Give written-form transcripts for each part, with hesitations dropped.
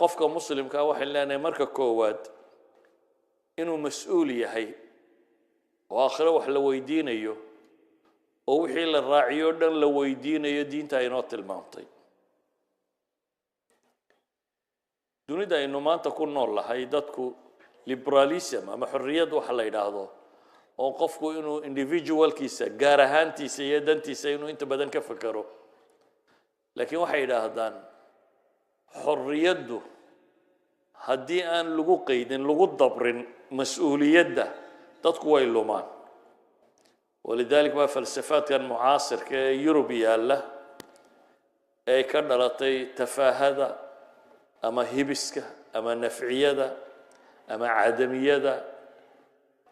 قفك مسلم كواحد لأنه مركا كواد إنه مسؤولية هي وآخره وحلا ويدين أيوه ووحي للراعي ودن لو يدين يدين تاينات المنطي دوني دا إنه ما تكون نور لها يدتكو ليبراليسم أما حرية وحلا يدهضو وقفكو إنه individual كيسا جارهان تيسا يدن تيسا إنه أنت بدن كفكرو لكن وحي يدهدان حرية دو هدي أن لغو قيدن لغو دبرن مسؤولية ده تدكو ويلومان ولذلك ما فلسفات كان معاصر كيوروبيا له أي كان لطي تفاهة أما هيبسكة أما نفعية أما عدمية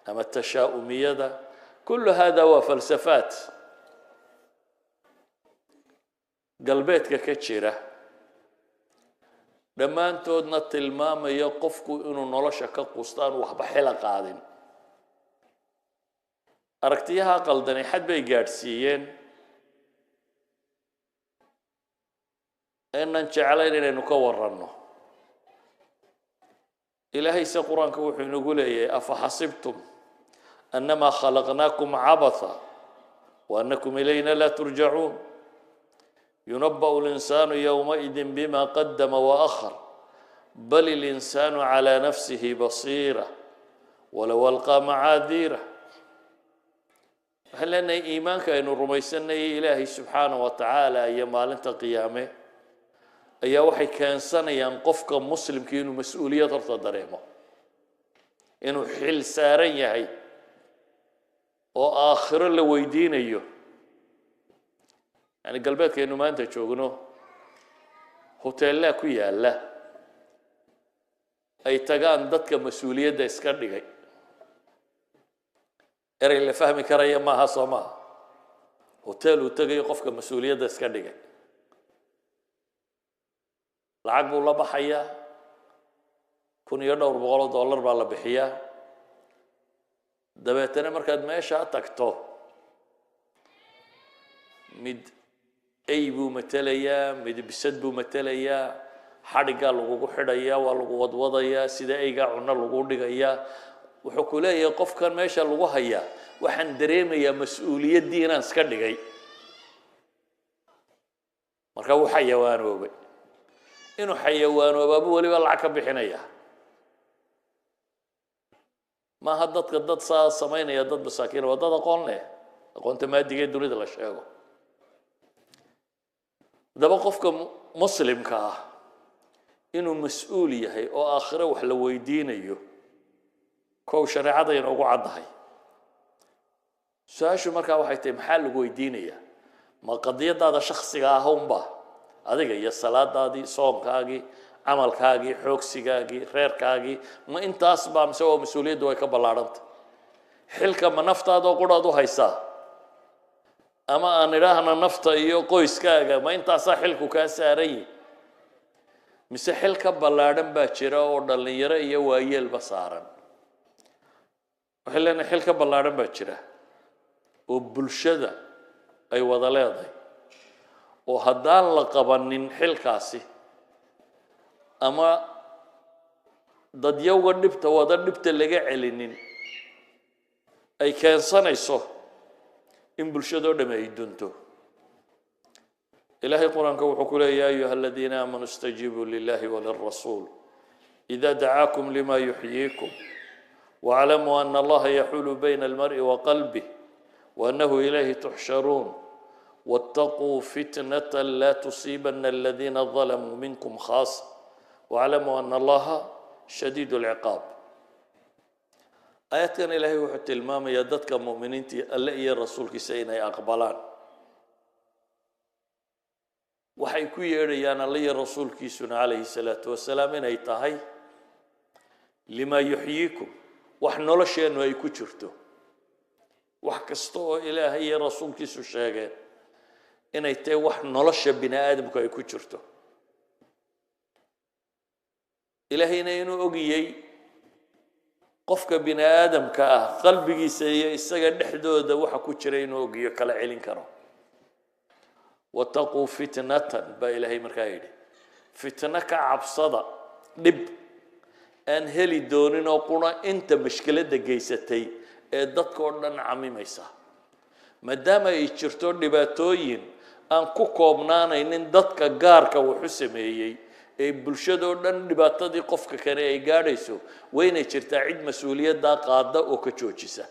أما التشاؤمية كل هذا هو فلسفات قلبيتك كتشيرة لما أنتو نت المام يقفكو إنو نلاشك قسطان وحبحيلا قادم أركتيها قلدني حد بيجارسيين إن نشعلين إن نكوررنه إلهي سقران كوحي نقول إيه أفحسبتم أنما خلقناكم عبثا وأنكم إلينا لا ترجعون ينبأ الإنسان يومئذ بما قدم وأخر بل الإنسان على نفسه بصيرة ولو ألقى معاذيره هل أن إيمانك أن رميسنا إلهي سبحانه وتعالى أيام أنت قيامه أي وحي كان سنة ينقفك مسلم كأنه مسؤولية ترتضريمه إنه حل سارين يهي وآخر اللي ويدين أيه يعني قلبك إنه ما أنت تشوفونه هوتيل لا كويا لا أي تجان ضدك مسؤولية ده إسكندرية إري اللي فهمي كرايا ما هصما هوتيل وتجي يقفك مسؤولية ده إسكندرية العقب والله بحيا كون يدور $200 بالله بحيا دبيتنا مركز ماشى تكتو مد أي بو متليا مد بسد بو متليا حرقة لغو حريا ولغو وضوضيا سيدا أيقا عنا لغو دقيا وحكولاه يقف كان ماشى لغو هيا وحن دريميا مسؤولية دينا سكدقي مركو حيوان وبي إنه حيوان وبابو ولي والله كبحنيا ما هددك الضد صمين يا ضد بساكين وضد قولنا قلت ما دقي دريد الأشياء ده بقفك مسلم كاه إنه مسؤولية هي أو آخره وحلا ويدينيه كو شريعة ينوقو عضهي ساشو مركا waxay tahay maxaa lagu weydiinaya ma qadiyadaada shakhsiga ah umba adiga iyo salaadaadii soonkaagii camalkaagii xoogsigaagii reerkaagii ma intaas baa mise waa mas'uuliyaddu way ka ballaaranta xilka ma naftaada oo quraad u haysaa ama aan idhaahna nafta iyo qoyskaaga ma intaasaa xilku kaa saaray mise xil ka ballaaran baa jira oo dhalinyaro iyo waayeelba saaran waxay leenahay xil ka ballaaran baa jira oo bulshada ay wada leedahay oo haddaan la qabanin xilkaasi ama dadyowga dhibta wada dhibta laga celinin ay keensanayso in bulshadoo dhamma ay dunto ilaahay quraanka wuxuu ku leeyahay yaa ayuha aladiina aamanuu istajiibuu lillahi walirrasuul idaa dacaakum lima yuxyiikum واعلموا أن الله يحول بين المرء وقلبه وأنه إليه تحشرون واتقوا فتنة لا تصيبن الذين ظلموا منكم خاصة واعلموا أن الله شديد العقاب آيات كان إلهي وحتى المام يددك مؤمنين ألا إيا الرسول كسينا أقبلان وحيكو يريان ألا إيا الرسول كيسنا عليه الصلاة والسلام إن أيتهي لما يحييكم وحنا شيء إنه يكترته وحكستوا إلهي يا رسول كيسو شاقين إن أيتهي وحنا شيء بنا آدم كي يكترته إلهي إنه أجيي قفك بنا آدم كأه قلبي سيسجد حدود وحكو تشرين أجيي كلا علين كرام واتقوا فتنة بإلهي مركايدي فتنة كعب صدى dhib aan heli doonin oo quna inta mushkiladda geysatay ee dadka oo dhan camimaysa maadaama ay jirto dhibaatooyin aan ku koobnaanaynin dadka gaarka wuxuu sameeyey ee bulshada oo dhan dhibaatadii qofka kale ay gaadhayso wayna jirtaa cid mas'uuliyadda qaada oo ka joojisa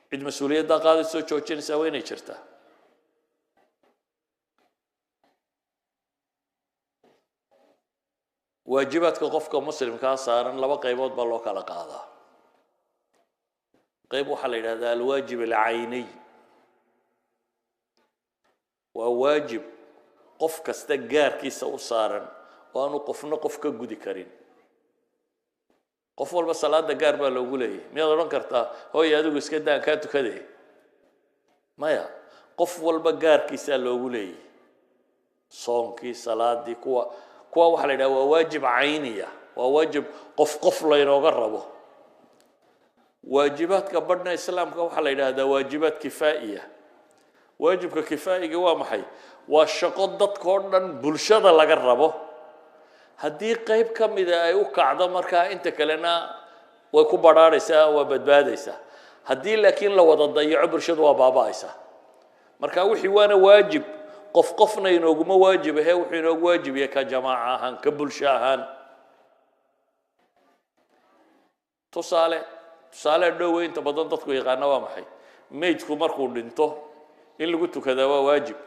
cid mas'uuliyadda qaadayso joojinaysa wayna jirtaa waajibaadka qofka muslimka saaran laba qaybood baa loo kala qaadaa qayb waxaa la yidhahdaa alwaajib alcayniy waa waajib qof kasta gaarkiisa u saaran oo aanu qofna qof ka gudi karin qof walba salaada gaar baa loogu leeyahay miyaad odhan kartaa hooy adigu iska daan kaa tukadee maya qof walba gaarkiisaa loogu leeyahay soonkii salaadii kuwa waxaa la yidhaha waa waajib cayniya waa waajib qof laynooga rabo waajibaadka badhna islaamka waxaa la yidhaahdaa waajibaad kifaa'iya waajibka kifaa'iga waa maxay waa shaqo dadkoo dhan bulshada laga rabo haddii qayb ka mida ay u kacdo markaa inta kalena way ku badhaadhaysaa waa badbaadaysaa haddii laakiin la wada dayaco bulshadu waa baaba'aysaa marka wixii waana waajib qofna inooguma waajib ahe wuxuu inoogu waajib yahay ka jamaaca ahaan ka bulsho ahaan tusaale dhowe inta badan dadku yaqaana waa maxay meydku markuu dhinto in lagu tukadaa waa waajib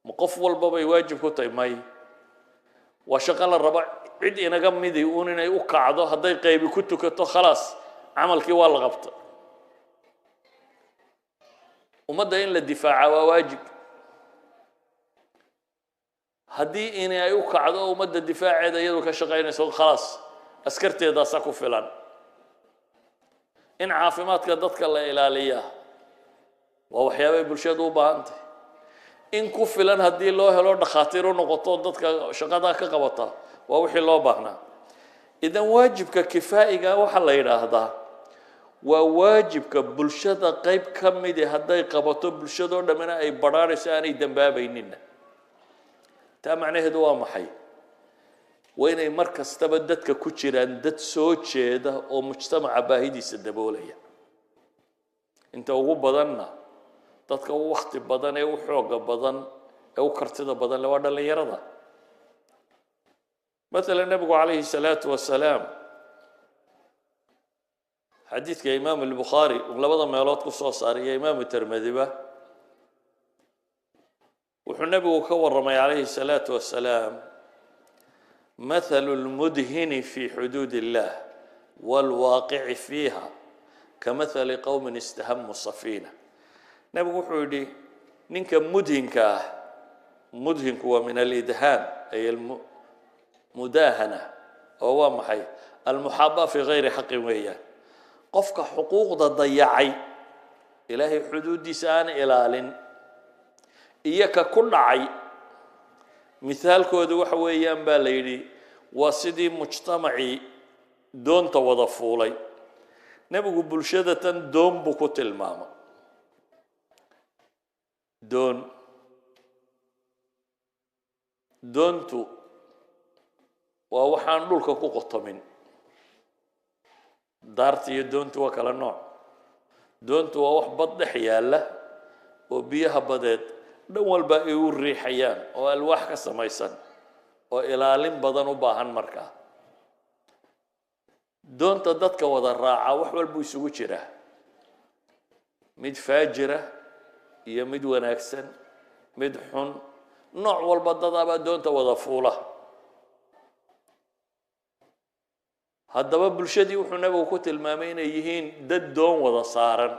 ma qof walba bay waajib ku tahay may waa shaqo la raba cid inaga midi uun inay u kacdo hadday qaybi ku tukato khalaas camalkii waa la qabta ummadda in la difaaca waa waajib haddii inay u kacdo ummadda difaaceeda iyadu ka shaqaynayso khalaas askarteedaasaa ku filan in caafimaadka dadka la ilaaliyaa waa waxyaabay bulshadu u baahan tahay in ku filan haddii loo helo dhakhaatiir u noqoto dadka shaqadaa ka qabata waa wixii loo baahnaa idan waajibka kifaa'iga waxaa la yidhaahdaa waa waajibka bulshada qayb ka midi hadday qabato bulshadoo dhammina ay badhaadhayso aanay dambaabaynina taa macnaheedu waa maxay waa inay mar kastaba dadka ku jiraan dad soo jeeda oo mujtamaca baahidiisa daboolaya inta ugu badanna dadka u waqti badan ee u xooga badan ee u kartida badan waa dhallinyarada مثلا النبي عليه الصلاة والسلام حديث كإمام البخاري ولبضا ما يلوت قصة صارية إمام الترمذي والنبي وكور رمي عليه الصلاة والسلام مثل المدهن في حدود الله والواقع فيها كمثل قوم استهموا السفينة نبي وحودي نينك مدهن هو من الإدهان أي مداهنة وهو محي المحاباة في غير حق وياه قفك حقوق ضيعي إلهي حدود سان إلال إياك كل عي مثال كود وحويان باليدي وسيدي مجتمعي دون توظفولي نبغى بلشدة دون بكوت الماما دونتو ووحان لولك كو قطمين دارتي دونتو وكلا نوع دونتو ووح بض حيالة وبيها بدد دول باقي وري حيان والواح كسميسان وإلالين بدن وباهن مركا دونتا ددك ودا راعة وحوال بو يسوغو جيره مid faajira iyo mid wanaagsan mid xun nooc walba dadaba doonta wada fuula haddaba bulshadii wuxuu nabigu ku tilmaamay inay yihiin dad doon wada saaran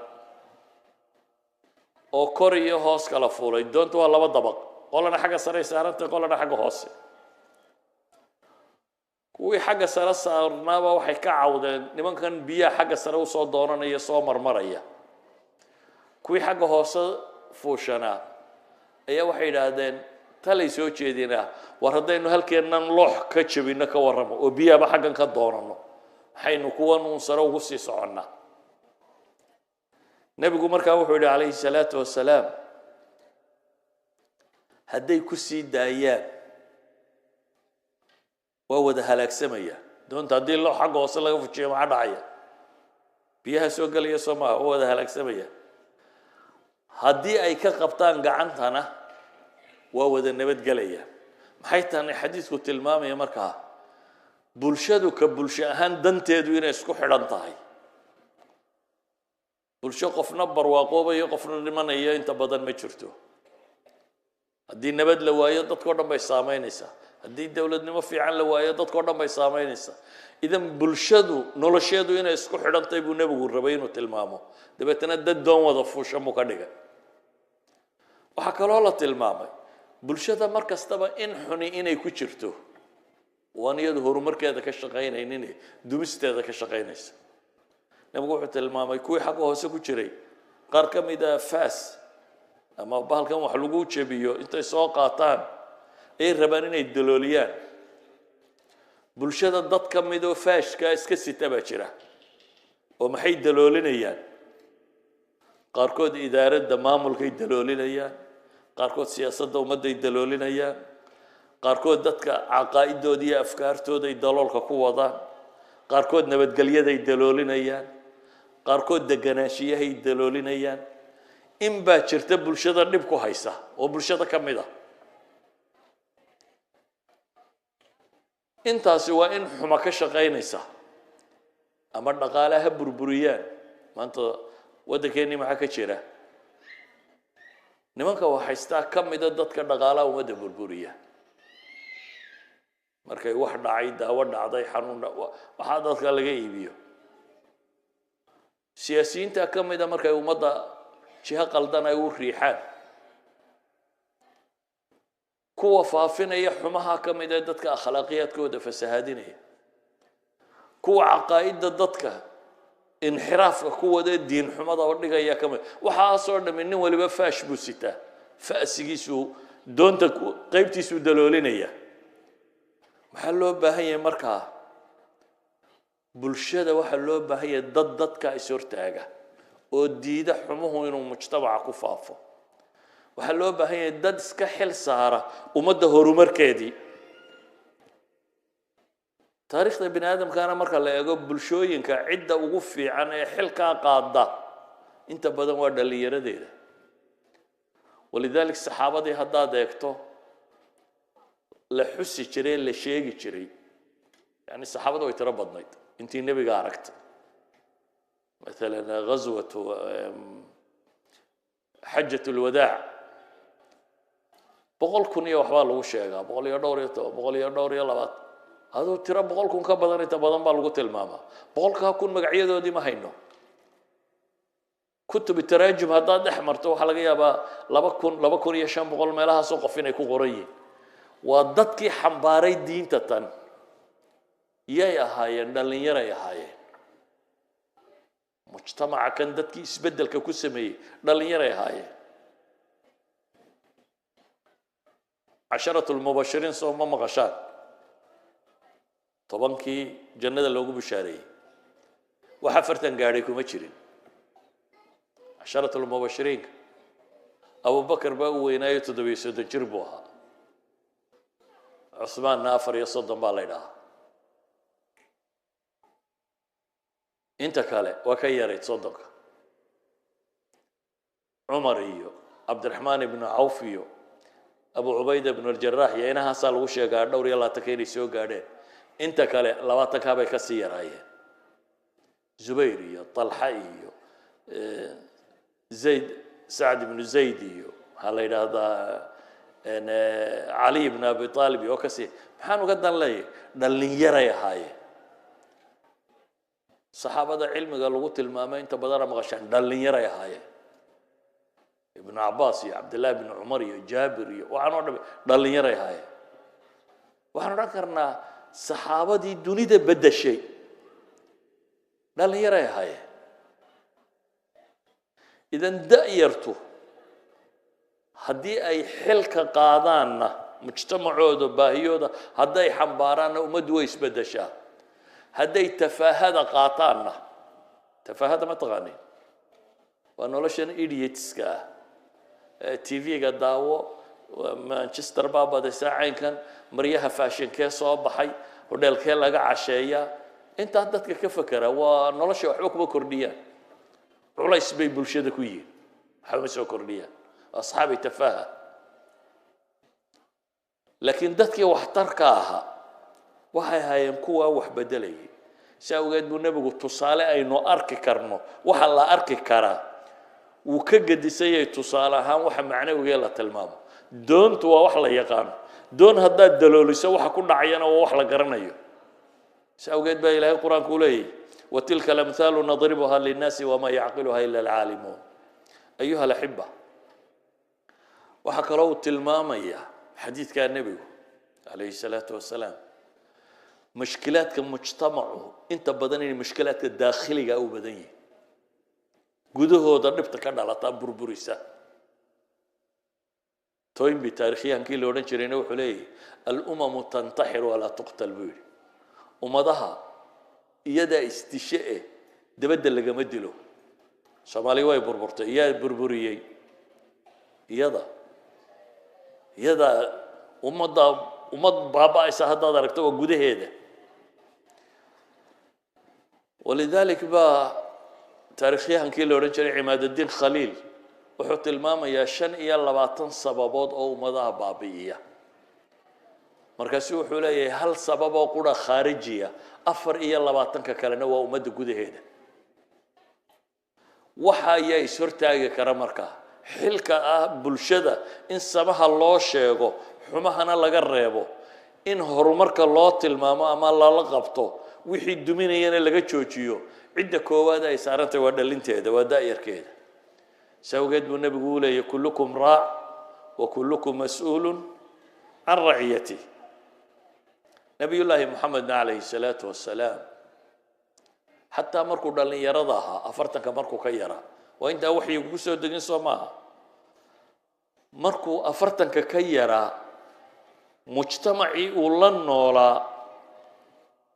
oo kor iyo hoos kala fuulay doonta waa laba dabaq qolana xagga sare saarantay qolana xagga hoose kuwii xagga sare saarnaaba waxay ka cawdeen nimankan biyaha xagga sare u soo doonanaya soo marmaraya kuwii xagga hoose fuushanaa ayaa waxay yidhaahdeen talay soo jeedinaa war haddaynu halkeennan loox ka jabinno ka warramo oo biyahaba xaggan ka doonanno maxaynu kuwan uun sare ugu sii soconnaa nebigu markaa wuxuu yidhi calayhi salaatu wasalaam hadday ku sii daayaan وده هلاك سمية دون تعديل له حق وصل له في شيء مع داعية بيها سوق اللي يسمى هو ده هلاك سمية هدي أي كقبطان قعنتنا وده النبت قليه maxay tahay xadiisku tilmaamaya markaa bulshadu ka bulsho ahaan danteedu inay isku xidhan tahay bulsho qofna barwaaqoobayo qofna dhimanayo inta badan ma jirto haddii nabad la waayo dadkoo dhan bay saameynaysaa haddii dowladnimo fiican la waayo dadkoo dhan bay saameynaysaa idan bulshadu nolosheedu inay isku xidhan tahay buu nabigu rabay inuu tilmaamo dabeetana dad doon wada fuusha mu ka dhigay waxa kaloo la tilmaamay bulshada markastaba in xuni inay ku jirto waan iyadu horumarkeeda ka shaqaynaynin dumisteeda ka shaqaynaysa nabigu wuxuu tilmaamay kuwii xaq hoose ku jiray qaar ka mid ah faas ama bahalkan wax lagu jebiyo intay soo qaataan ay rabaan inay dalooliyaan bulshada dad ka mid oo faashka iska sitaba jira oo maxay daloolinayaan qaarkood idaaradda maamulka ay daloolinayaan qaarkood siyaasadda ummadda ay daloolinayaan qaarkood dadka caqaaidooda iyo afkaartooda ay daloolka ku wadaan qaarkood nabadgelyada ay daloolinayaan qaarkood deganaanshiyaha ay daloolinayaan in baa jirta bulshada dhib ku haysa oo bulshada ka mid ah intaasi waa in xuma ka shaqaynaysa ama dhaqaalaha burburiyaan maanta waddankeennii maxaa ka jira nimanka waxaystaa ka mida dadka dhaqaalaha ummadda burburiya markay wax dhacay daawo dhacday xanuun waxaa dadka laga iibiyo siyaasiyiinta ka mida markay ummadda jiha qaldan ay u riixaan kuwa faafinaya xumaha ka mid ah dadka akhlaaqiyaadkooda fasahaadinaya kuwa caqaa'idda dadka انحرافك قوة الدين حمد أورنيك يا كم وحاصر من ولا بفاش بوسيتا فاسقيسو دونت قيبتيسو دلولينيا محلو بهاي مركا بلشدة وحلو بهاي ضد كايسور تاجا وديدا حموه إنه مجتمع كفافه وحلو بهاي ضد سكحل سهرة ومده هرومر كدي تاريخ ابن آدم كان مركا لا يقول بلشوين كعدة وقفي عن حلقة قادة انت بدن ورد اللي يرديده ولذلك الصحابة دي هدا ديكتو لحسي جري لشيغي جري يعني الصحابة دو يتربض نايت انتي النبي قاركت مثلا غزوة حجة الوداع بقول كوني وحبال وشيغا بقول يا دور يلابات هذا ترى بقول كون كبدن انت بدن بالغو تلماما بقول كون مغعيدودي ما هينو كتب التراجم هذا دحمرته waxa laga yaabaa 2,500 meelaha soo qof inay ku qorayeen waa dadkii xambaaray diinta tan yay ahaayeen dhalinyaro ay ahaayeen mujtamaca kan dadkii isbedelka ku sameeyay dhalinyaro ay ahaayeen 10 المبشرين soo ma maqashaan tobankii jannada loogu bishaareeyay waxa fartan gaaray kuma jirin 10 المبشرين أبو بكر بقى يا تدبي سد جربوها عثمان نافر يصدم بالله انت كاله وكيري تصدق عمر عبد الرحمن بن عوف أبو عبيدة بن الجراح يا إنها صار وشيء قاعد دور يلا تكيني سو قاعدين انت كاله لواتك هاي كسير هاي زبيري طلحي زيد سعد بن زيدي هذا علي بن ابي طالب وكسي محانو قدن لي دلنيره هاي صحابه علم قالوا تلمامه انت بدر مغشان دلنيره هاي ابن عباس يا عبد الله بن عمر يا جابر يا وعنو دلنيره هاي waxaan oran karnaa saxaabadii dunida bedeshay dhalinyaro ay ahaayeen idan da'yartu haddii ay xilka qaadaanna mujtamacooda baahiyooda hadday xambaaraanna ummaddu way isbedeshaa hadday tafaahada qaataanna tafaahada ma taqaaniin waa noloshan idiotska ah tv-ga daawo manchester baa badaysaa caynkan maryaha faashinkee soo baxay hodheelkee laga casheeyaa intaa dadka ka fakera waa nolosha waxba kuma kordhiyaan culays bay bulshada ku yihiin waxba ma soo kordhiyaan asxaabi tafaaha laakiin dadkii waxtarka ahaa waxay ahaayeen kuwa wax bedelayay si awgeed buu nebigu tusaale aynu arki karno waxa la arki karaa wuu ka gedisayay tusaale ahaan waxa macnawiga la tilmaamo doontu waa wax la yaqaano doon haddaad dalooliso waxa ku dhacayana waa wax la garanayo si awgeed baa ilaahay qur-aanku leeyahay وتلك الأمثال نضربها للناس وما يعقلها إلا العالمون أيها الأحبة وحكروا التلمامية حديث كان النبي عليه الصلاة والسلام مشكلات كمجتمعه انت بدني مشكلات الداخلية أو بدنية قدوه ضربت كان على طاب بربريسة توين بتاريخيا كي لو نشرينه وحليه الأمم تنتحر ولا تقتل بير ومضها يدا استشاء دبدل لقى مدلو سومالي واي بربرته يا بربريي يدا ومض بابا إسا هذا دركته وجوده هذا ولذلك بقى تاريخيا كي لو رجع عماد الدين خليل وحط الماما يا شن إيا لبعضن سببات أو مضى بابية مركزي وحولي هل سبب قرى خارجية أفر إيا لبعضن ككلنا ومد جوده هذا وحيا يسرتاج كرمركا حلك بلشدة إن سمح الله شيء حماهنا لجربه إن هرمرك الله تلماما أما الله لقبته وحي الدمينيين اللي جتشوتيو عدة كوادا يسارته ودا لنته هذا ودا يركيد سوجد النبي يقول كلكم راع وكلكم مسؤول عن رعيته نبي الله محمد عليه الصلاة والسلام حتى مركو دلني يرضاها أفرتك مركو كيرا وإنت وحي يقصد دين صماها مركو أفرتك كيرا مجتمعي ولنولا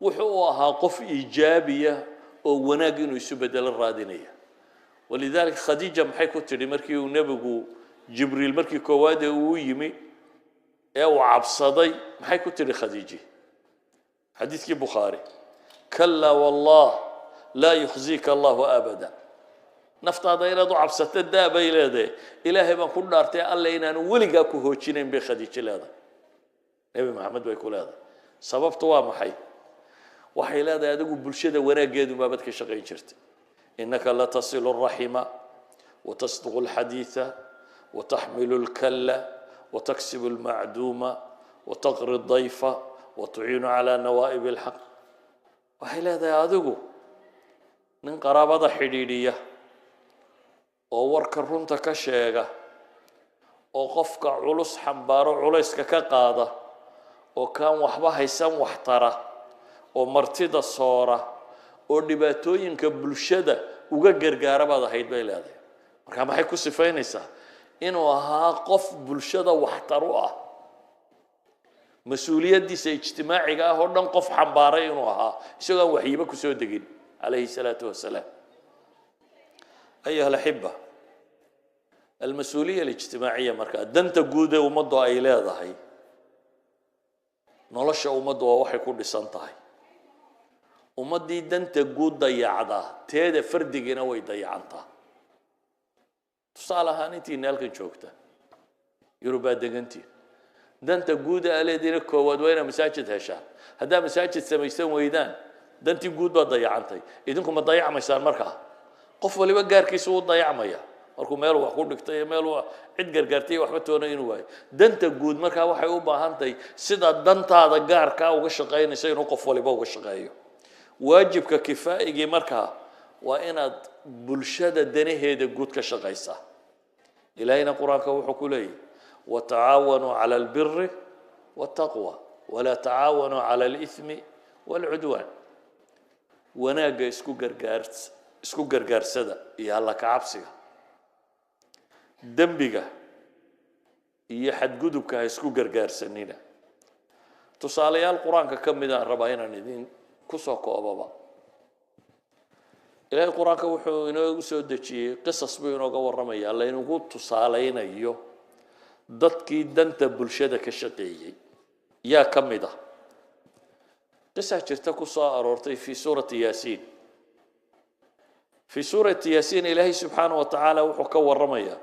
وحوها قف إيجابية وناقين يسبدل الرادينية ولذلك خديجة محيكو تري مركي ونبقو جبريل مركي كواده ويمي أو عبصدي محيكو تري خديجة حديث بخاري كلا والله لا يخزيك الله أبدا نفط هذا إلى ضعف ستدى بيلاده إلهي من كل نارتي الله إنان ولقاكو هوتشينين بخديجة هذا نبي محمد بيقول هذا سبب طوام حي وحي هذا يدقوا بالشدة وناقيد وما بدك شقي جرت إنك لا تصل الرحمة وتصدق الحديث وتحمل الكلة وتكسب المعدومة وتغري الضيف وتعين على نوائب الحق وحي هذا يدقوا من قرابة حديدية وورك الرنطة كشيغة وقفك علوس حنبارو علوس كقادة وكان وحبها يسام وحترة ومرتدى الصورة ودباتوين كبلشدة وجر جاربة هيد بيلاده مركب حيكون سفينيسا إنه ها قف بلشدة وحتروه مسؤولية دي اجتماعي هو قف حنبارين وها شو وحيبك وسودقين عليه الصلاة والسلام أيها الأحبة المسؤولية الاجتماعية مركز دنت جودة ومضوا إلى هي نلش ومضوا وحي كل سنتهي ومضي دنت جود ضيعها تهذا فرد جنوي ضيعنتها تصالح هانتي نالك شوكته يروبا دجنتي دنت جودة على دينك كود وين مساجد هشام هذا مساجد سميسون ويدان دنتي جود ضيعنتي إذنكم ضيع مسار مركز قف ولي وجار كيسو ضيع مياه markuu meel wax ku dhigtay meel cid gargaartay waxba toonayeen waay danta guud marka waxay u baahantahay sida dantaada gaarka uga shaqeynayso inuu qof waliba uga shaqeeyo waajibka kifaayigi marka waa inaad bulshada danaheeda guud ka shaqeysaa ilaahayna quraanka wuxuu ku leeyahay wa taawanu ala albirri wattaqwa wala taawanu ala alithmi wal'udwan wanaaga isku gargaarsada iyo alla ka cabsiga dembiga iyo xadgudubka ha isku gargaarsanina tusaalayaal quraanka ka mid ah rabaa inaan idin ku soo koobaba ilaahay quraanka wuxuu inoogu soo dejiyay qisas buu inooga warramaya alla inuu tusaalaynayo dadkii danta bulshada ka shaqeeyay yaa ka mid ah قصة جرتكو أرورتي في سورة ياسين. في سورة ياسين إلهي سبحانه وتعالى وحكى الرمية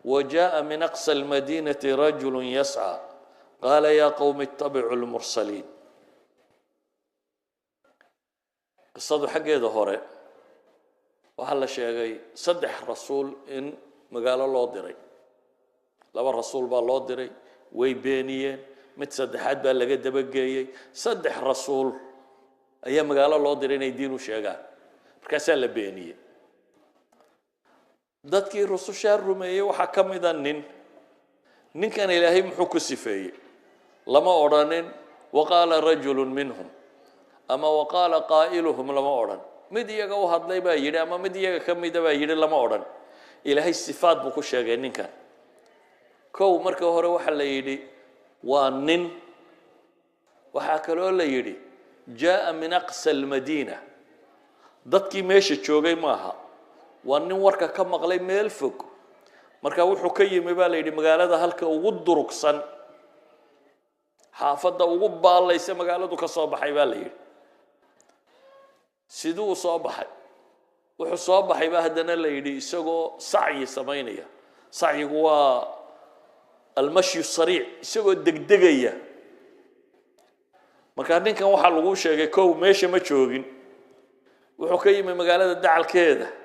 وجاء من أقصى المدينة رجل يسعى قال يا قوم اتبعوا المرسلين. قصة حق ظهره وحلا شيء صدح رسول إن مقال الله دري لما الرسول بالله دري ويبينيه متصدحات بالله قد بقيه صدح رسول أيام مقال الله دري يدينه شيء كسل بينيه dadkii rususha rumeeyay waxa kamid ah ninkan ilaahay muxuu ku sifeeyay lama oranin waqala rajulun minhum ama waqala qailuhum lama oran mid iyaga u hadlay baa yiri ama mid iyaga kamid ah baa yiri lama oran ilaahay sifaad buu ku sheegay ninkan kow marka hore waxa la yiri waa nin waxa kale oo la yiri jaa min aqsa almadina dadkii meesha joogay maaha waa nin warka ka maqlay meel fog marka wuxuu ka yimi baa la yiri magaalada halka ugu durugsan xaafada ugu baalaysa magaaladu ka soo baxay baa la yiri sidoo soo baxay wuxuu soo baxay baa hadana la yiri isagoo sacyi sameynaya sacyigu waa almashi sariic isagoo degdegaya marka ninkan waxa lagu sheegay kow meesha ma joogin wuxuu ka yimi magaalada dacalkeeda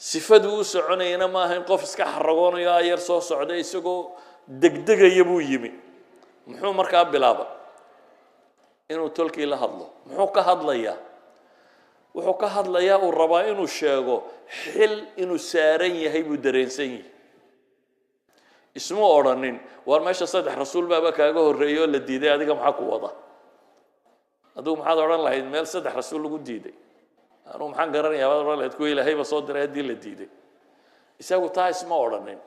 sifadu soconayna ma ahayn qof iska xaragoonayo ayar soo socday isagoo degdegaya buu yimi muxuu markaa bilaabay inuu tolkii la hadlo muxuu ka hadlayaa wuxuu ka hadlayaa uu rabaa inuu sheego xil inuu saaran yahay buu dareensan yahay ismu oranin war meesha saddex rasuul baaba kaaga horeeyo la diiday adiga maxaa ku wada aduu maxaad oran lahayd meel saddex rasuul lagu diiday أنا محن قررني يا بدر الله تقول هاي بصدر هدي اللي ديده يسوي تايس ما ورنين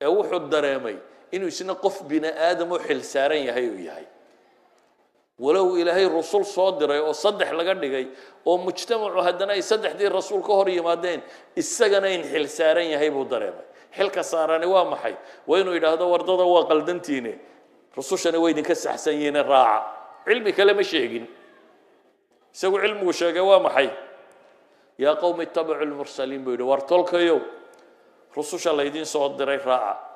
أوحد الدرامي إنه يصير قف بنا آدم وحل سارين يهاي وياي ولو إلى هاي الرسول صادر وصدح لقدر جاي ومجتمع وهدنا يصدح دي الرسول كهري مادين السجنين حل سارين يهاي بالدرامي حل كسارني وامحي وينه إلى هذا ورد هذا وقلدنتيني رسول شنو وين كسح سيين الراعة علمي كلام الشيخين سووا علم وشاقة وامحي يا قوم اتبعوا المرسلين بيقولوا وارتلك يوم رسوش الله يدين صوت دريك راعة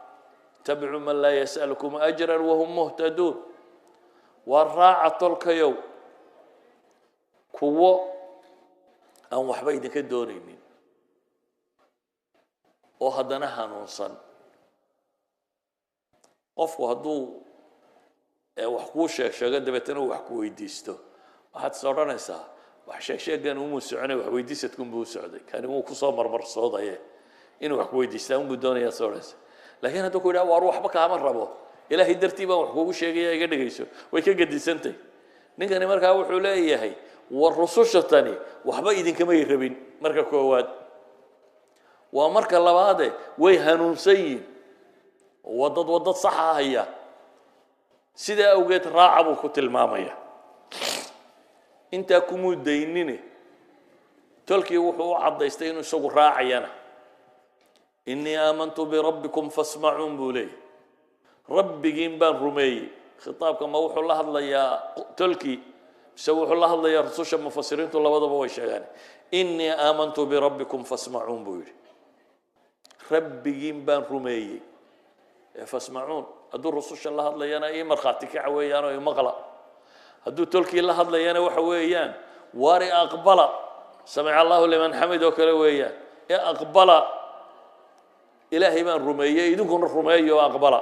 اتبعوا من لا يسألكم أجرا وهم مهتدون والراعة تلك يوم كوة أو وحبيدك الدورين وهدناها نوصل قفوا هدو وحكوش شاقة دبتنا وحكوا يديستو waxaad sooranaysaa wax sheegan uu muusocnay wax weydiisadku buu socday kan uu ku soo marmar soodaye inuu wax weydiistaa uu doonaya soorays laakiin haduu ku yiraahdo war waxba kaama rabo ilaahay dartii baan wax kugu sheegay iga dhageyso way ka gadisantay ninkani markaa wuxuu leeyahay war rusushatani waxba idinkama rabin marka koowaad waa marka labaad way hanuunsayin wadad sax ah haya sida awgeed raaca buu ku tilmaamaya inta kumu daynine tolkii wuxuu cadaystay inuu isagu raacayana inni aamantu bi rabbikum fasma'un bulay rabbigiin baan rumeeyay khitaabka ma wuxuu la hadlayaa tolkii soo wuxuu la hadlayaa rususha mufassiriintu labadaba way sheegaan inni aamantu bi rabbikum fasma'un bulay rabbigiin baan rumeeyay fasma'un adu rususha la hadlayana ay marxaati ka caweeyaan oo maqla هدو تلقي الله هذا لينا وحويان واري أقبل سمع الله لمن حمده وكلويان يا أقبل إلهي من رمية يدكون رمية وأقبل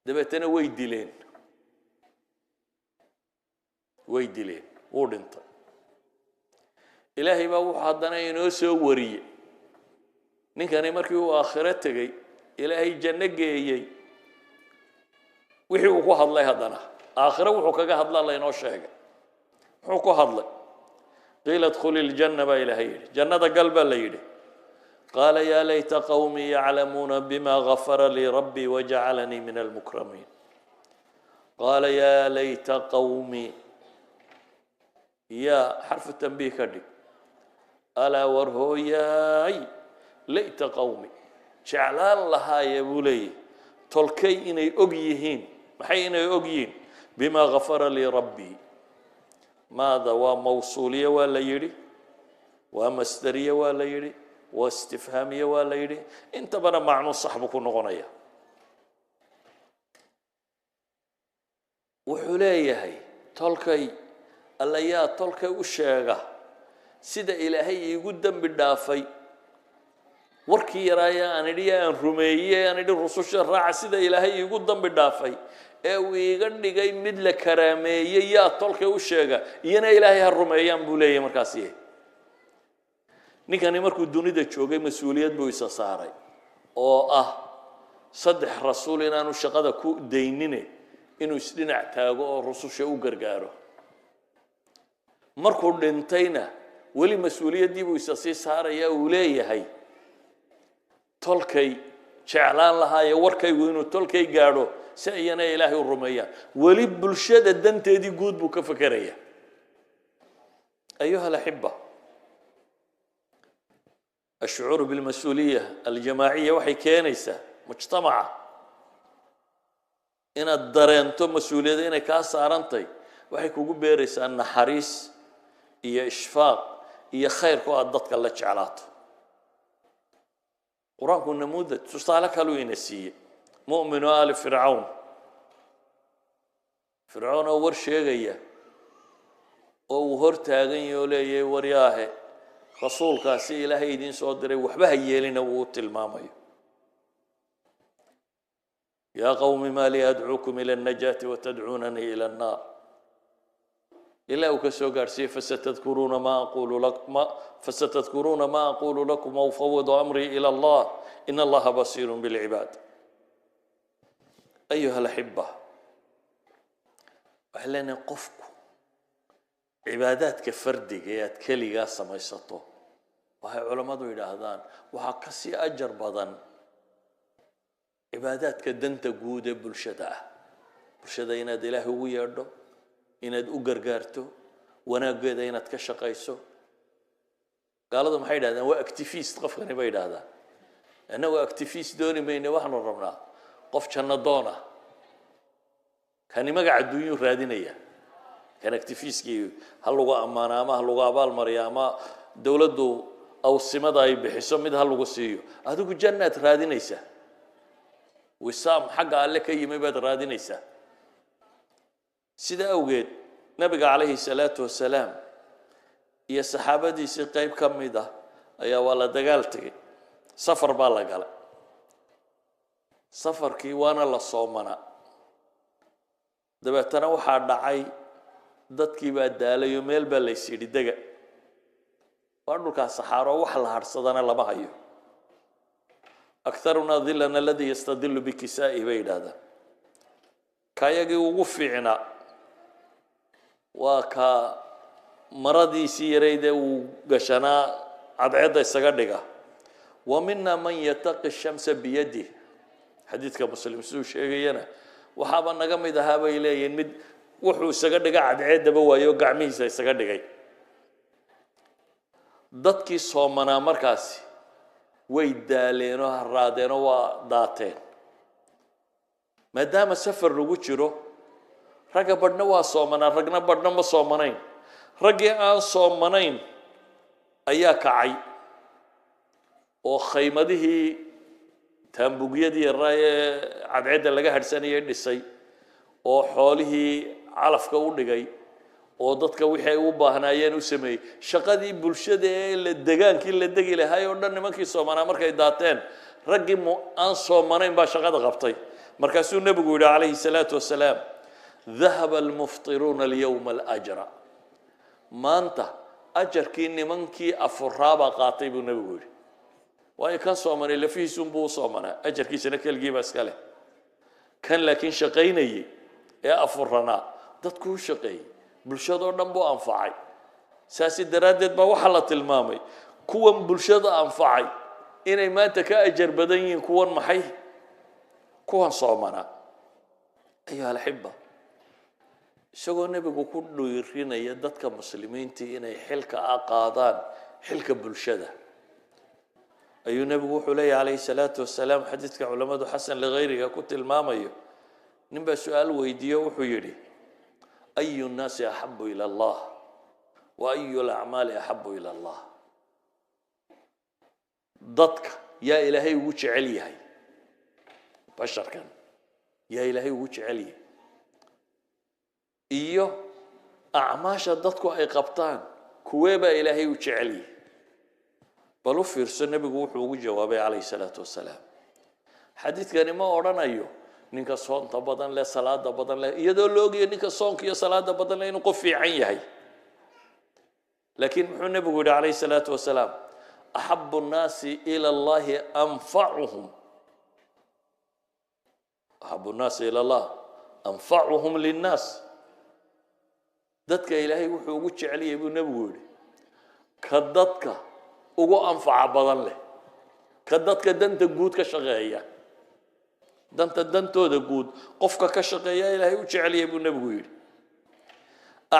دبتنا ويدلين ورنت إلهي ما وحدنا ينوسو وريه نكاني مركي آخرته جاي إلهي جنة جاي وحي وكو هادلاي هادنا آخره وحو كاقا هادلا الله ينو شاقا وحو كو هادلاي قيل ادخل الجنة با إلهي جنة قلبا ليلي قال يا ليت قومي يعلمون بما غفر لي ربي وجعلني من المكرمين قال يا ليت قومي يا حرف التنبيه كدي ألا ورهو ياي ليت قومي شعلان لها يا بولي تلكي إني أقيهين maxay inay ogyiin بما غفر لي ربي ماذا وموصولية ولا يري ومصدرية ولا يري واستفهامية ولا يري انت بنا معنى صحبك نغنية وحليه هي تلكي الله يا تلكي وشاقة سيدا إلهي يقدم بالدافي warkii yaraaya aan idhi aan rumeeyay aan idhi rususha raaca sida ilaahay igu dambi dhaafay ee uu iga dhigay mid la karaameeyay yaa tolka u sheega iyana ilaahay ha rumeeyaan buu leeyahay markaas ninkani markuu dunida joogay mas'uuliyad buu isa saaray oo ah saddex rasuul inaanu shaqada ku daynine inuu isdhinac taago oo rususha u gargaaro markuu dhintayna weli mas'uuliyadii buu isa sii saaraya uu leeyahay tolkay jeclaan lahaayee warkaygu inuu tolkay gaadho si ayana ilaahay u rumeeyaan weli bulshada danteedii guud buu ka fakeraya ayuha alaxiba الشعور بالمسؤولية الجماعية وحي كينيسة مجتمعة إن الدرينتو مسؤولية إن كاس أرنتي وحي كوكو بيريس أن حريص إيا إشفاق إيا خير كو أدتك الله جعلاته قرآن كنا نموذج تصالك هلو ينسي مؤمن آل فرعون فرعون أول شيء غيه أو هرتاغن يولي ورياه رسول كاسي إلهي دين صدري وحبها يلين ووت المامي يا قوم ما لي أدعوكم إلى النجاة وتدعونني إلى النار إلا وكسو قارسي فستذكرون ما أقول لكم وأفوض أمري إلى الله إن الله بصير بالعباد أيها الأحبة أهلنا قفكم عبادات كفردي جيات كلي قاسة ما يسطو وهي علماء إلى هذان وحكسي أجر بدن عبادات كدنت جودة بالشدة يناد إله هو يردو يناد أجرجارتو وانا قيد يناد كشقيسو قال هذا محيد هذا هو اكتيفيست قفني بيد هذا أنا هو اكتيفيست دوني بيني وحنا رمنا قف كنا دونا كان ما قاعد دنيو رادينية كان اكتيفيست كي هاللغة أمانة ما هاللغة بالمريا ما دولته أو السماء أي بحسهم مد هاللغة سيو هذا كل جنة رادينيسة وسام حق على كي يمبد رادينيسة سيدا أوجد نبي عليه الصلاة والسلام يا صحابة دي سقيب كم ده يا ولا دجالتي سفر بالا قال سفر كي وانا للصومنا دبتنا وحد دعي dadkii baa daalayo meel baa la isiri daga waa dhulka saxaro wax la harsadana lama hayo aktharuna dhillana alladhi yastadillu bikisa'i baydada kayagi ugu fiicna waa ka maradiisi yareeyde uu gashana cadceeda isaga dhiga wa minna man yataqi ash-shamsa bi yadihi hadithka muslim soo sheegayana waxaba naga mid ahaa bay leeyeen mid wuxuu isaga dhigay cadceedaba waayo gacmihiisa isaga dhigay dadkii soomanaa markaasi way daaleen oo haraadeen oo waa daateen maadaama safar lagu jiro ragga badhna waa soomanaa ragna badhna ma soomanayn raggii aan soomanayn ayaa kacay oo khaymadihii taambugyadii raayee cadceedda laga hadhsanayay dhisay oo xoolihii calafka u dhigay oo dadka wixii ay u baahnaayeen u sameeyay shaqadii bulshada ee la degaankii la degi lahaay oo dhan nimankii Soomaaliya markay daateen raggii aan Soomanayn baa shaqada qabtay markaasuu nabigu yiri calayhi salaatu wasalaam ذهب المفطرون اليوم الأجر ما أنت أجر كي نمنكي أفرابا قاطب النبي وأي كان صومنا اللي فيه سنبو صومنا أجر كي سنك الجيب أسكاله كان لكن شقيني يا أفرنا تذكر شقي بالشدة نبو أنفعي ساسي درادت بوحلة المامي كون بالشدة أنفعي إني ما تكأجر بدني كون محي كون صومنا أيها الأحبة isagoo nabigu ku dhiirinaya dadka muslimiinta inay xilka qaadaan xilka bulshada ayuu nabigu wuxuu leeyahay salaatu wasalaam xadiiska culimadu xasan lighayriga ku tilmaamayo ninba su'aal weydiiyo wuxuu yiri أي الناس أحب إلى الله وأي الأعمال أحب إلى الله ضدك يا إلهي وجه عليهي بشر كان يا إلهي وجه عليه إيوه أعماش ضدك أي قبطان كويبا إلهي وجه عليه بلو فيرس النبي وحو جوابه عليه الصلاة والسلام حديث كان ما أورانا أيوه ninka soonta badan leh salaada badan leh iyadoo loogiyo ninka soonka iyo salaada badan leh inuu qof fiican yahay laakiin muxuu nabigu yidhi calayhi salaatu wasalaam axabu nnaasi ila allahi anfacuhum axabu nnaasi ila allah anfacuhum linnaas dadka ilaahay wuxuu ugu jecel yahay buu nabigu yidhi ka dadka ugu anfaca badan leh ka dadka danta guud ka shaqeeya dantooda guud qofka ka shaqeeya ilaahay u jecel yahay buu nabigu yidhi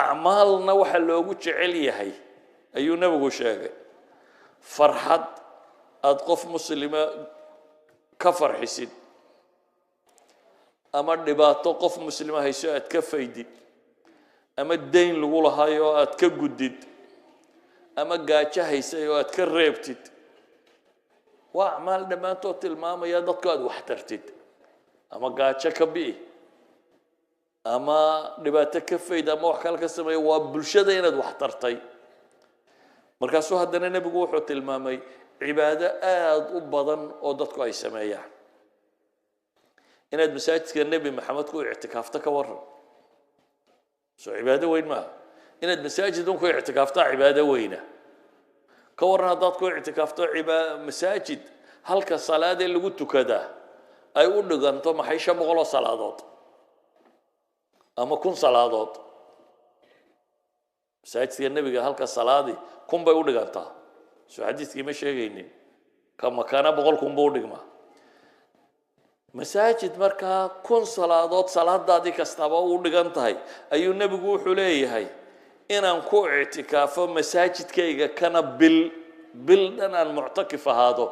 acmaalna waxa loogu jecel yahay ayuu nabigu sheegay farxad aad qof muslima ka farxisid ama dhibaato qof muslima hayso aad ka faydid ama dayn lagu lahayo aad ka gudid ama gaajo haysay oo aad ka reebtid waa acmaal dhammaantood tilmaamaya dadku aad wax tartid ama gaajo ka bi'i ama dhibaato ka fayd ama wax kale ka sameeyo waa bulshada inaad wax tartay markaasuu haddana nebigu wuxuu tilmaamay cibaado aad u badan oo dadku ay sameeyaan inaad masaajidka nebi maxamed ku ictikaafto ka waran soo cibaado weyn maaha inaad masaajid un ku ictikaaftaa cibaado weyna ka waran haddaad ku ictikaafto masaajid halka salaadee lagu tukadaa ay u dhiganto maxay 500 salaadood ama 1000 salaadood masaajidka nebiga halka salaadi 1000 bay u dhigantaa soo xadiiskii ma sheegaynin kama kana 100 buu dhigmaa masaajid markaa 1000 salaadood salaadaadii kastaba u dhigan tahay ayuu nebigu wuxuu leeyahay inaan ku ictikaafo masaajidkayga kana bil dhan aan muctakif ahaado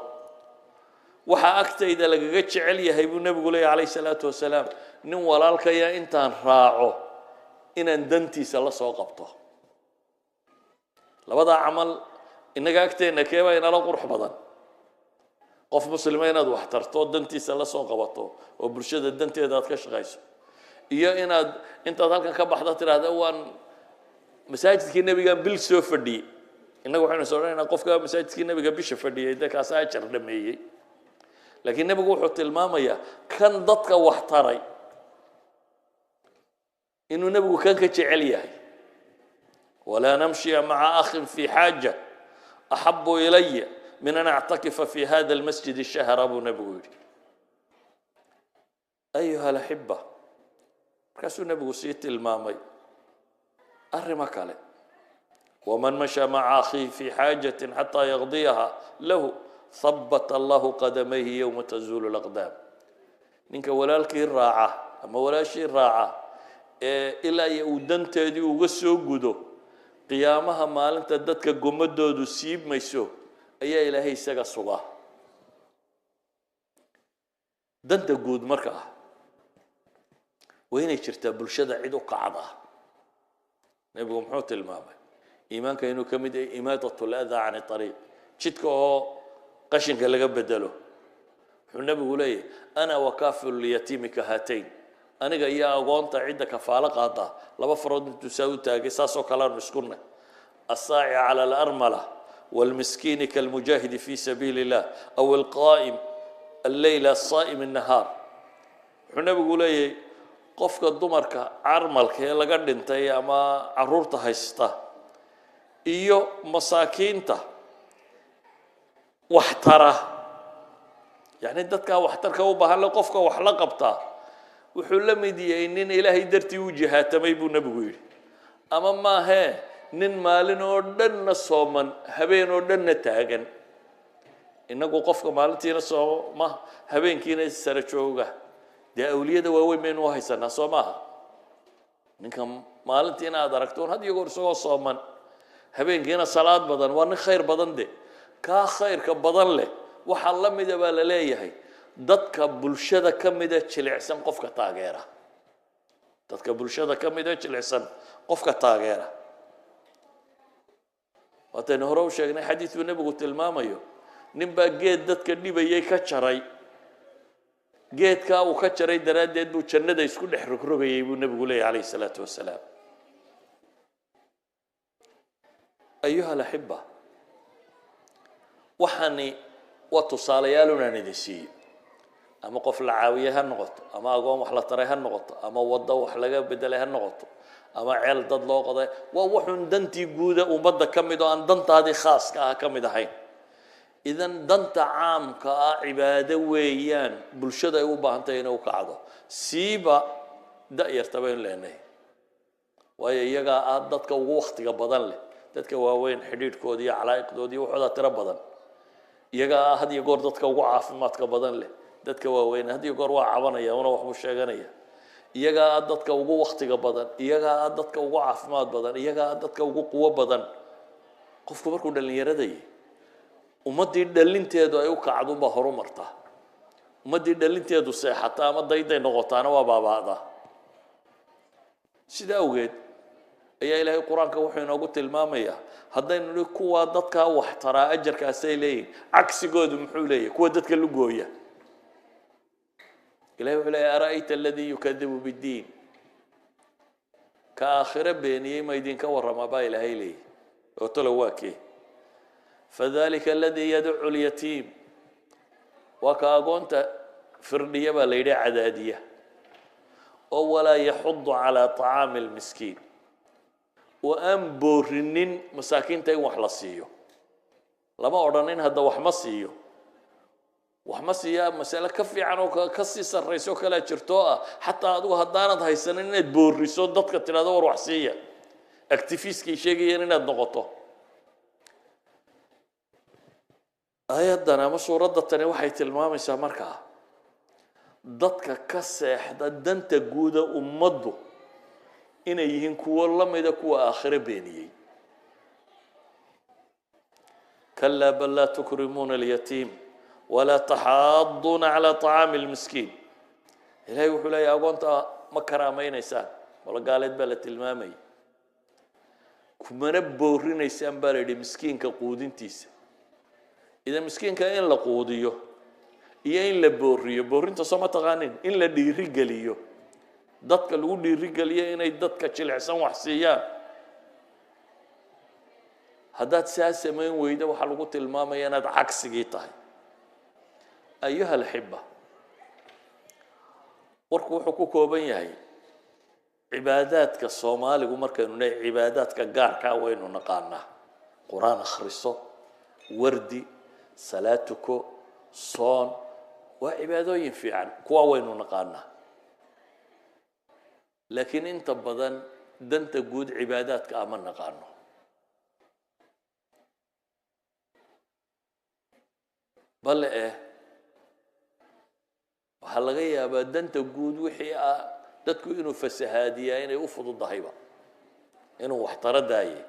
waxa agtayda lagaga jecel yahay buu nabigu leeyahay calayhi salaatu wasalaam nin walaalkaya intaan raaco inaan dantiisa la soo qabto labada camal inaga agteena keeba inala qurux badan qof muslima inaad wax tarto dantiisa la soo qabato oo bulshada danteeda aad ka shaqayso iyo inaad intaad halkan ka baxdo tiraahdo waan masaajidkii nabiga bil soo fadhiyay inagu waxaynu soo raaynaa qofka masaajidkii nabiga bisha fadhiyay dadkaas ajar dhameeyay لكن النبي يقول حتى المامية كان ضدك واحتري إنه النبي كان كتعليه ولا نمشي مع أخ في حاجة أحب إلي من أن أعتكف في هذا المسجد الشهر أبو نبوي أيها الأحبة كسو النبي سيت المامي أرمك عليه ومن مشى مع أخيه في حاجة حتى يقضيها له ثبت الله قدميه يوم تزول الأقدام نينك ولالك الراعة أما ولا شيء راعة إلا يودن تدي وغسو جدو قيامها مال أنت دتك جمدو دسيب ميسو أي إلهي سجى صلاة دنت جود مركه وين يشرت بالشدة عدو قعدة نبي محوت المامة إيمانك إنه كمد إماتة الأذى عن الطريق شتكو قشنك اللي بدله النبي يقول لي أنا وكافل اليتيم كهاتين أنا جاي أقول عندك كفالة قاطع لا بفرض تساوي تاجساس وكلام مسكونة الساعي على الأرملة والمسكين كالمجاهد في سبيل الله أو القائم الليل الصائم النهار النبي يقول لي قفك الضمرك عرملك يلا قد انت يا ما عرورت هيستا إيو مساكينته واحتره يعني dadka waxtarka u baahan la qofka wax la qabta wuxuu la mid yahay nin ilaahay dartii u jihaatamay buu nabigu yiri ama ma he nin maalin oo dhan sooman habeen oo dhan taagan inagu qofka maalintiina sooma habeenkiina sare jooga de awliyada waaweyn meenu haysanaa soomaha ninka maalintiina aad aragto had iyo goor soo sooman habeenkiina salaad badan waa nin khayr badan de ka khayrka badan leh waxa la mid ah la leeyahay dadka bulshada kamida jilicsan qofka taageera dadka bulshada ka mid ah jilicsan qofka taageera waatan hore u sheegnay xadiiska nabigu tilmaamayo nin baa geed dadka dhibayay ka jaray geedka uu ka jaray daraadeed buu jannada isku dhex rogrogayay buu nabigu leeyahay alayhi salaatu wasalaam ayuha alahibba waxani waa tusaalayaal unaan idin siiyey ama qof la caawiye ha noqoto ama agoon wax la taray ha noqoto ama waddo wax laga bedelay ha noqoto ama ceel dad loo qoday waa wuxuun dantii guuda ummadda ka mid oo aan dantaadii khaaska ah ka mid ahayn idan danta caamka ah cibaado weeyaan bulshada ay u baahan tahay inay u kacdo siiba da'yartaba in leenahay waayo iyagaa ah dadka ugu wakhtiga badan leh dadka waaweyn xidhiidhkoodii iyo calaa'iqdoodii waxooda tiro badan iyagaa ah had iyo goor dadka ugu caafimaadka badan leh dadka waaweyn had iyo goor waa cabanaya una waxbuu sheeganaya iyagaa ah dadka ugu wakhtiga badan iyagaa ah dadka ugu caafimaad badan iyagaa ah dadka ugu quwo badan qofku markuu dhallinyaradayay ummaddii dhalinteedu ay u kacdo baa horu marta ummaddii dhalinteedu seexata ama dayday noqotaana waa baaba'da sida awgeed ayaa ilaahay quraanka wuxuu inoogu tilmaamayaa haddaynu nihi kuwa dadka wax taraa ajarkaasay leeyihin cagsigoodu muxuu leeyahay kuwa dadka lugooya ilaahay wuxuu leeyahay ara'ayta alladii yukadibu biddiin ka aakhire beeniyey ma idinka warrama baa ilaahay leeyahay oo talo waa kee فذلك الذي يدعو اليتيم وكاغونتا فردية بالليلة عدادية ولا يحض على طعام المسكين وأم بورنين مساكين تاي وحلصيو لما أورنين هذا وحمصيو وحمصيا مسألة كفي عنه كسي سريسو كلا جرتوها حتى هذو هدانا هاي سنين بوريسو ضدك تنادور وحسية اكتفيسكي شيء ينين الضغطه آياتنا ama suuradda tani waxay tilmaamaysaa markaa dadka ka seexda danta guuda ummaddu inay yihiin kuwo la mida kuwa aakhire beeniyey kallaa bal laa tukrimuuna alyatiim walaa taxaaduuna calaa طacaami almiskiin ilaahay wuxuu leeyahay agoonta ma karaamaynaysaan walagaaleed baa la tilmaamayay kumana boorinaysaan baa la yidhi miskiinka quudintiisa إذا مسكين كأن لقوديو إيه إن لبوريو بورين تصمت تغانين إن لدي رجاليو ضدك الودي رجالية إن ضدك تشيل عصام وحسيا هذا ساسة من ويدا وحلقة الماما يناد عكس جيتاي أيها الحبة وركو حقوقه بيني عبادات كالصومال ومر كانوا عبادات كجار كاوين ونقارنا قرآن خريصة وردي صلاتكو صون وعبادوين فيعن كوا وين ونقارنا لكن انت بدن دنت جود عبادات كأمن نقارنه بل ايه وحلقيا بدنت جود وحي دتكو انه فسهاديه انه يفض الضحيبه انه واحترد داي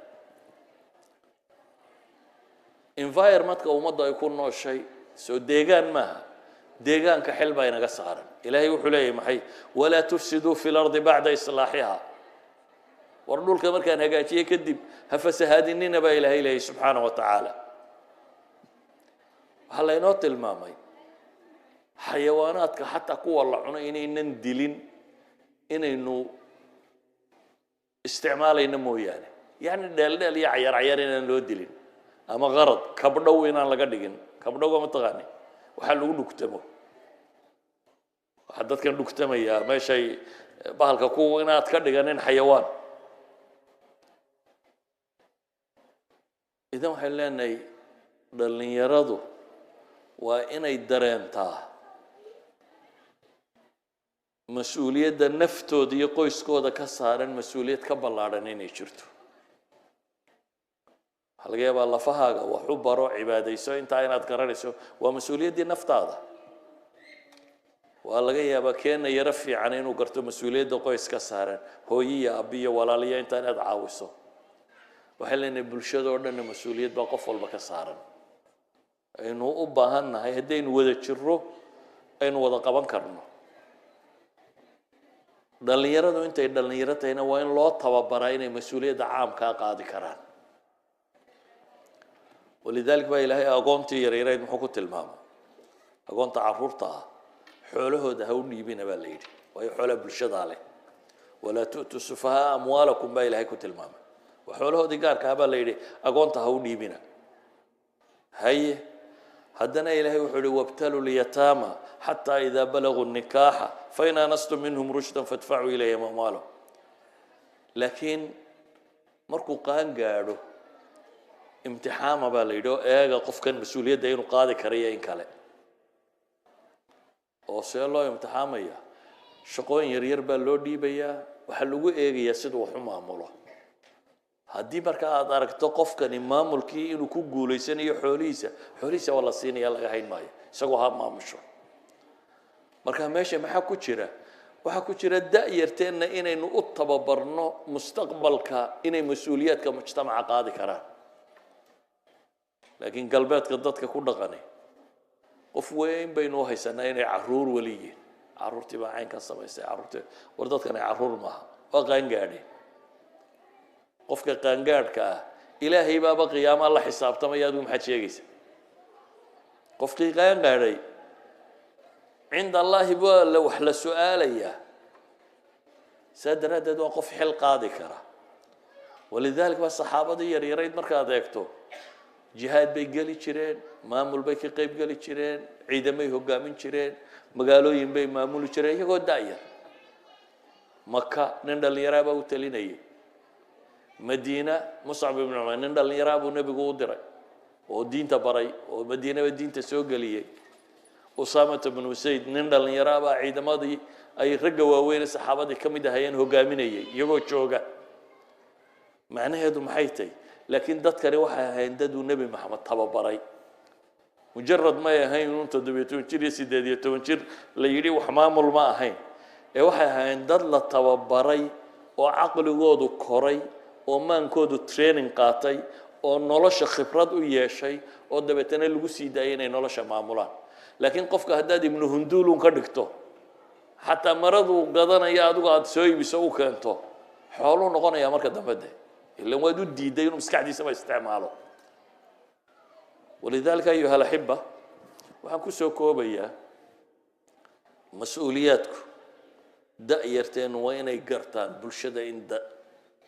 environmentka ummadda ay ku nooshay soo deegaan maaha deegaanka xil baa inaga saaran ilaahay wuxuu leeyahay maxay walaa tufsiduu fi lardi bacda islaaxiha war dhulka markaan hagaajiye kadib ha fasahaadinina baa ilaahay leeyahay subxaanahu wa tacaala waxaa laynoo tilmaamay xayawaanaadka xataa kuwa la cuno inaynan dilin inaynu isticmaalayna mooyaane yani dheeldheel iyo cayar cayar inaan loo dilin ama qarad kabdhow inaan laga dhigin kabdhowga ma taqaani waxaa lagu dhugtamo waxaa dadkan dhugtamaya meeshay bahalka kuwa inaad ka dhiganin xayawaan idan waxaan leenahay dhallinyaradu waa inay dareentaa mas-uuliyadda naftooda iyo qoyskooda ka saaran mas-uuliyad ka ballaadhan inay jirto waxaa laga yaabaa lafahaaga wax u baro cibaadayso intaa inaad garanayso waa mas-uuliyaddii naftaada waa laga yaabaa keena yaro fiican inuu garto mas-uuliyadda qoys ka saaran hooyiya abiyo walaaliya intaa inaad caawiso waxay leenahay bulshadoo dhanna mas-uuliyad baa qof walba ka saaran aynu u baahan nahay haddaynu wada jirro aynu wada qaban karno dhalinyaradu intay dhalinyaro tahayna waa in loo tababaraa inay mas-uuliyadda caamkaa qaadi karaan walidaalika baa ilaahay agoontii yaryarayd muxuu ku tilmaamay agoonta carruurta ah xoolahooda ha u dhiibina baa la yidhi waayo xoolaha bulshadaa leh walaa tu'tu sufahaa amwaalakum baa ilaahay ku tilmaamay waa xoolahoodii gaarka ah baa la yidhi agoonta ha u dhiibina haye haddana ilaahay wuxuu yidhi wabtalu lyataama xataa idaa balaguu nikaaxa fain aanastum minhum rushdan fadfacuu ilayhim amwaalahum laakiin markuu qaan gaadho imtixaama baa la yidhi oo eega qofkan mas-uuliyadda inuu qaadi karayo in kale oo see loo imtixaamaya shaqooyin yaryar baa loo dhiibayaa waxaa lagu eegayaa siduu wax u maamulo haddii marka aad aragto qofkani maamulkii inuu ku guulaysanayo xoolihiisa waa la siinaya laga hayn maayo isagoo ha maamusho marka meesha maxaa ku jira waxaa ku jira da'yarteenna inaynu u tababarno mustaqbalka inay mas-uuliyaadka mujtamaca qaadi karaan laakiin galbeedka dadka ku dhaqani qof weyn baynu u haysanaa inay carruur weli yihiin carruurtii baa caynkan samaysay carruurtii war dadkan ay carruur maaha waa qaangaadheen qofka qaangaadhka ah ilaahay baaba qiyaama la xisaabtamaya adigu maxaad sheegaysa qofkii qaangaadhay cinda allaahi baa wax la su-aalayaa saa daraaddeed waa qof xil qaadi kara walidaalika baa saxaabadii yaryarayd markaad eegto jihaad bay geli jireen maamul bay ka qayb geli jireen ciidamay hogaamin jireen magaalooyin bay maamuli jireen iyagoo da'yar maka nin dhallinyaraa baa u talinayay madiina muscab ibnu cumayr nin dhallinyaraa buu nebigu u diray oo diinta baray oo madiinaba diinta soo geliyey usaamata bnu usayd nin dhallinyaraa baa ciidamadii ay ragga waaweyne saxaabadii ka mid ahayeen hogaaminayay iyagoo jooga macnaheedu maxay tahay laakiin dadkani waxay ahayn dad uu nebi maxamed tababaray mujarad may ahayn inuu 17 jir iyo 18 jir la yidhi wax maamul ma ahayn ee waxay ahayn dad la tababaray oo caqligoodu koray oo maankoodu training qaatay oo nolosha khibrad u yeeshay oo dabeetana lagu sii daayay inay nolosha maamulaan laakiin qofka haddaad ibnu hunduulun ka dhigto xataa maradu gadanaya adigu aad soo iibiso u keento xooluu noqonayaa marka dambe de إلا وادو ديدا ينو مسكعدي سما استعماله ولذلك أيها الأحبة وحنكو سوكو بيا مسؤولياتكم دأيرتين وين يقرتان بلشدة إن دا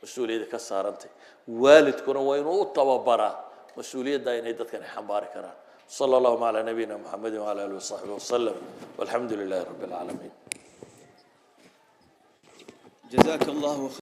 مسؤولية كسارنتي والدكم وين وطوابرا مسؤولية دا إن يدت كان حمبارك كران صلى الله على نبينا محمد وعلى آله وصحبه وسلم والحمد لله رب العالمين جزاك الله خير.